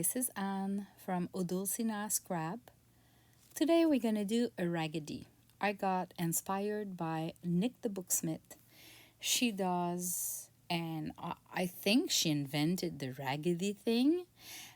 this is Anne from Odulcina Scrap. Today we're gonna do a raggedy. I got inspired by Nik the Booksmith. She does, and I think she invented the raggedy thing,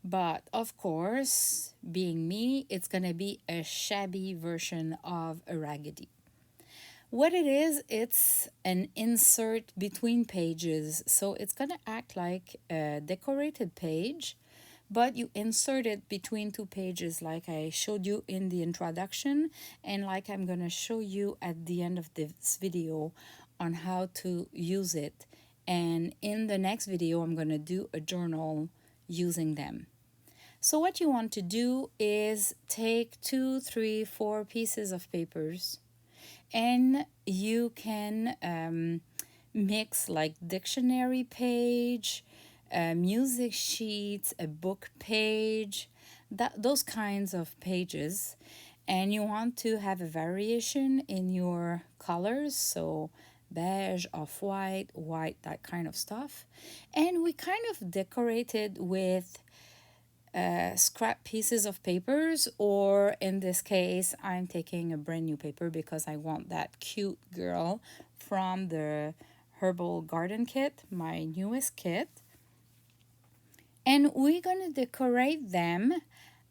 but of course, being me, it's gonna be a shabby version of a raggedy. What it is, it's an insert between pages. So it's going to act like a decorated page, but you insert it between two pages like I showed you in the introduction and like I'm going to show you at the end of this video on how to use it. And in the next video, I'm going to do a journal using them. So what you want to do is take 2, 3, 4 pieces of papers, and you can mix like dictionary page, music sheets, a book page, those kinds of pages. And you want to have a variation in your colors, so beige, off-white, white, that kind of stuff. And we kind of decorated with scrap pieces of papers, or in this case I'm taking a brand new paper because I want that cute girl from the herbal garden kit, my newest kit. And we're gonna decorate them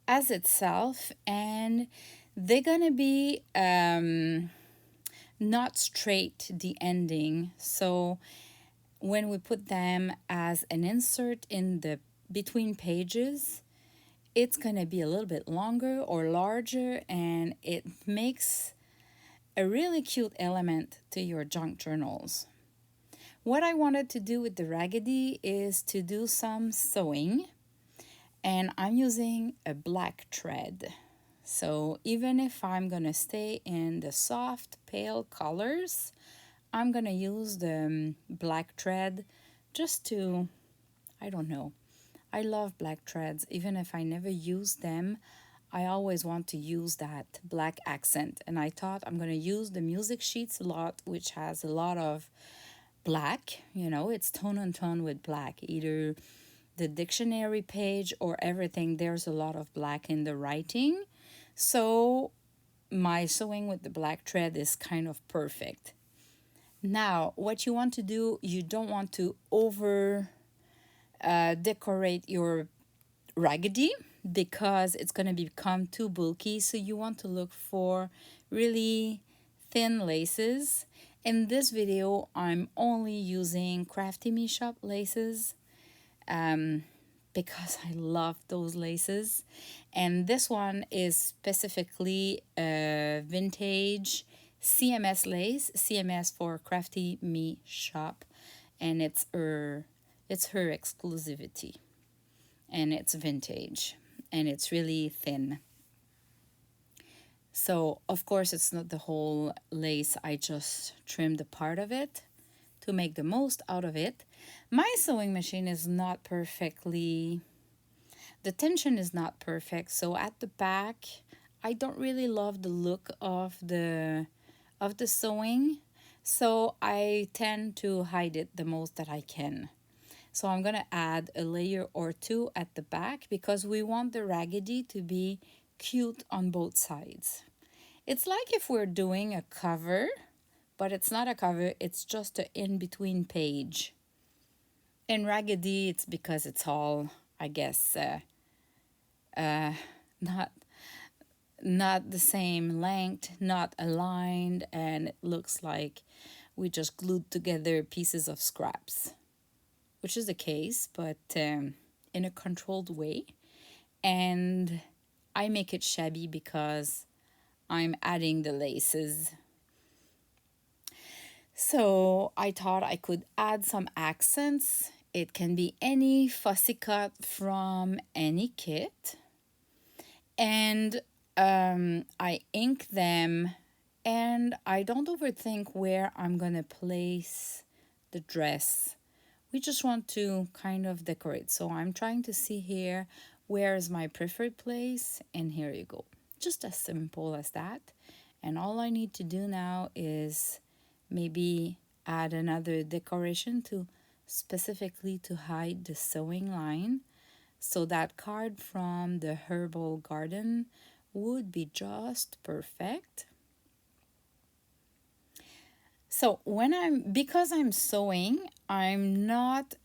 as itself, and they're gonna be not straight the ending. So when we put them as an insert in the between pages, it's going to be a little bit longer or larger, and it makes a really cute element to your junk journals. What I wanted to do with the raggedy is to do some sewing, and I'm using a black thread. So even if I'm going to stay in the soft pale colors, I'm going to use the black thread just to, I don't know, I love black threads. Even if I never use them, I always want to use that black accent. And I thought I'm going to use the music sheets a lot, which has a lot of black. You know, it's tone on tone with black. Either the dictionary page or everything, there's a lot of black in the writing. So my sewing with the black thread is kind of perfect. Now, what you want to do, you don't want to over decorate your raggedy because it's going to become too bulky. So you want to look for really thin laces. In this video, I'm only using Crafty Me Shop laces because I love those laces. And this one is specifically a vintage CMS lace, CMS for Crafty Me Shop, and it's her exclusivity, and it's vintage, and it's really thin. So of course it's not the whole lace, I just trimmed a part of it to make the most out of it. My sewing machine is not perfectly, the tension is not perfect, so at the back I don't really love the look of the sewing, so I tend to hide it the most that I can. So I'm going to add a layer or two at the back because we want the raggedy to be cute on both sides. It's like if we're doing a cover, but it's not a cover, it's just an in-between page. In raggedy, it's because it's all, I guess, not the same length, not aligned, and it looks like we just glued together pieces of scraps, which is the case, but in a controlled way. And I make it shabby because I'm adding the laces. So I thought I could add some accents. It can be any fussy cut from any kit. And I ink them, and I don't overthink where I'm going to place the dress. We just want to kind of decorate. So I'm trying to see here, where is my preferred place? And here you go. Just as simple as that. And all I need to do now is maybe add another decoration to specifically to hide the sewing line. So that card from the herbal garden would be just perfect. So because I'm sewing, I'm not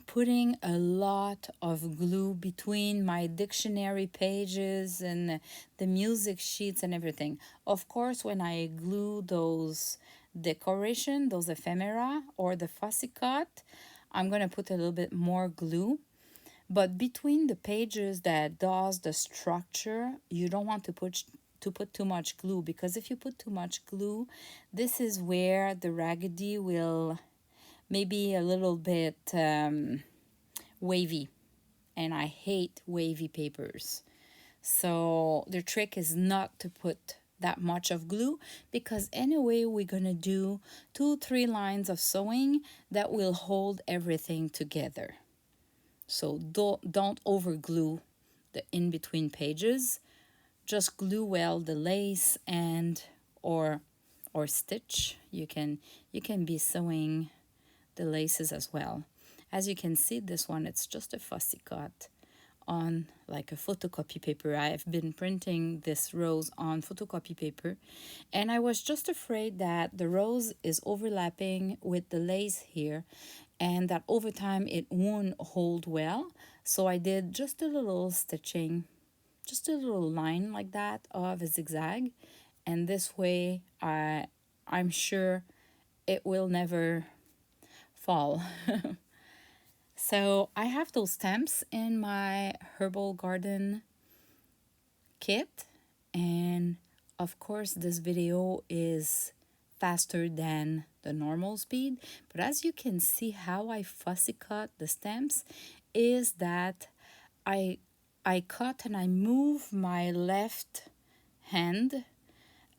putting a lot of glue between my dictionary pages and the music sheets and everything. Of course, when I glue those decoration, those ephemera or the fussy cut, I'm going to put a little bit more glue. But between the pages that does the structure, you don't want to put too much glue, because if you put too much glue, this is where the raggedy will maybe a little bit wavy, and I hate wavy papers. So the trick is not to put that much of glue, because anyway we're gonna do 2-3 lines of sewing that will hold everything together. So don't over glue the in between pages. Just glue well the lace and or stitch. You can be sewing the laces as well. As you can see, this one, it's just a fussy cut on like a photocopy paper. I've been printing this rose on photocopy paper, and I was just afraid that the rose is overlapping with the lace here, and that over time it won't hold well. So I did just a little stitching, just a little line like that of a zigzag, and this way I'm sure it will never fall. So I have those stamps in my herbal garden kit, and of course this video is faster than the normal speed, but as you can see, how I fussy cut the stamps is that I I cut and I move my left hand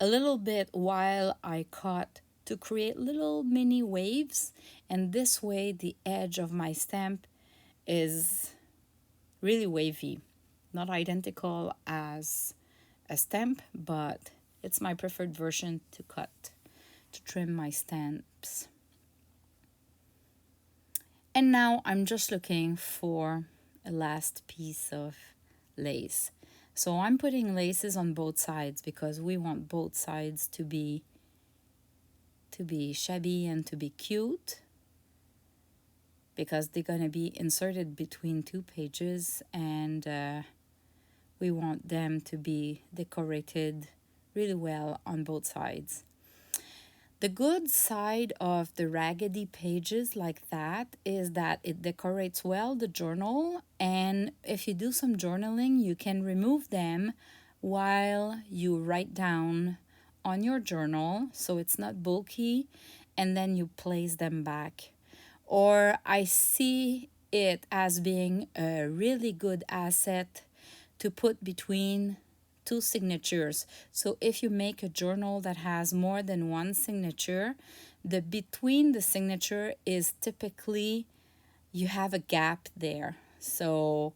a little bit while I cut to create little mini waves, and this way the edge of my stamp is really wavy. Not identical as a stamp, but it's my preferred version to cut, to trim my stamps. And now I'm just looking for a last piece of lace. So I'm putting laces on both sides because we want both sides to be shabby and to be cute, because they're going to be inserted between two pages, and we want them to be decorated really well on both sides. The good side of the raggedy pages like that is that it decorates well the journal, and if you do some journaling, you can remove them while you write down on your journal, so it's not bulky, and then you place them back. Or I see it as being a really good asset to put between two signatures. So if you make a journal that has more than one signature, the between the signature is typically, you have a gap there. So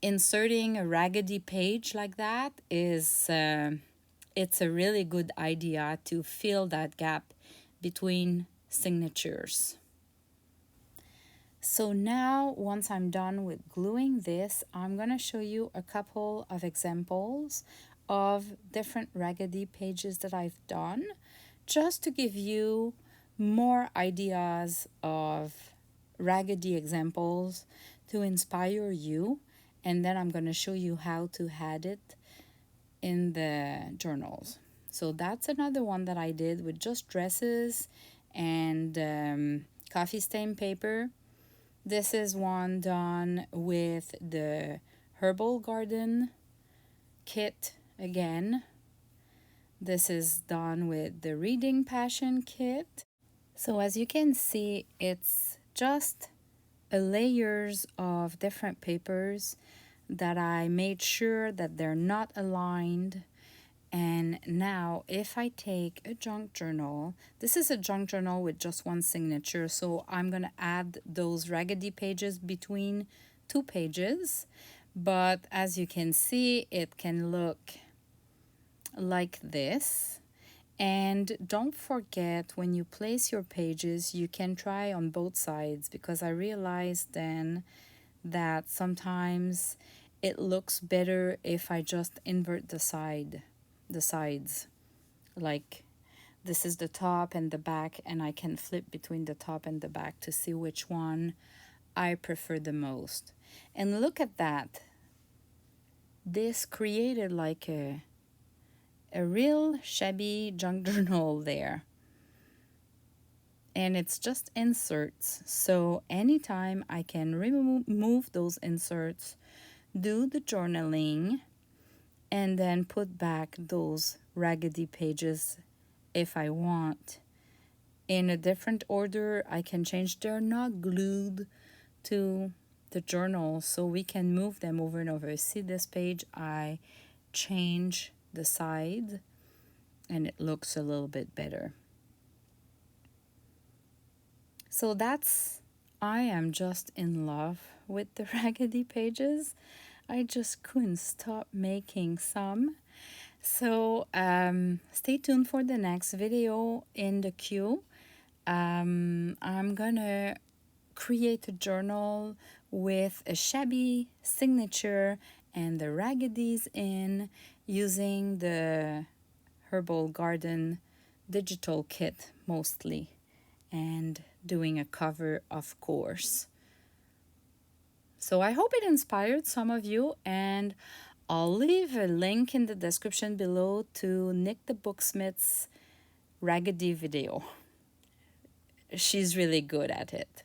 inserting a raggedy page like that is it's a really good idea to fill that gap between signatures. So now, once I'm done with gluing this, I'm going to show you a couple of examples of different raggedy pages that I've done, just to give you more ideas of raggedy examples to inspire you. And then I'm going to show you how to add it in the journals. So that's another one that I did with just dresses and coffee stain paper. This is one done with the Herbal Garden kit again. This is done with the Reading Passion kit. So as you can see, it's just a layers of different papers that I made sure that they're not aligned. And now if I take a junk journal, this is a junk journal with just one signature, so I'm going to add those raggedy pages between two pages. But as you can see, it can look like this. And don't forget, when you place your pages, you can try on both sides, because I realized then that sometimes it looks better if I just invert the sides. Like this is the top and the back, and I can flip between the top and the back to see which one I prefer the most. And look at that. This created like a real shabby junk journal there. And it's just inserts. So anytime I can remove those inserts, do the journaling, and then put back those raggedy pages if I want. In a different order, I can change. They're not glued to the journal, so we can move them over and over. See this page? I change the side and it looks a little bit better. So I am just in love with the raggedy pages. I just couldn't stop making some. So stay tuned for the next video in the queue. I'm gonna create a journal with a shabby signature and the ragedies in, using the Herbal Garden digital kit mostly, and doing a cover, of course. So I hope it inspired some of you, and I'll leave a link in the description below to Nik the Booksmith's Raggedy video. She's really good at it.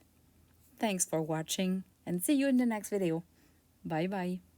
Thanks for watching, and see you in the next video. Bye bye.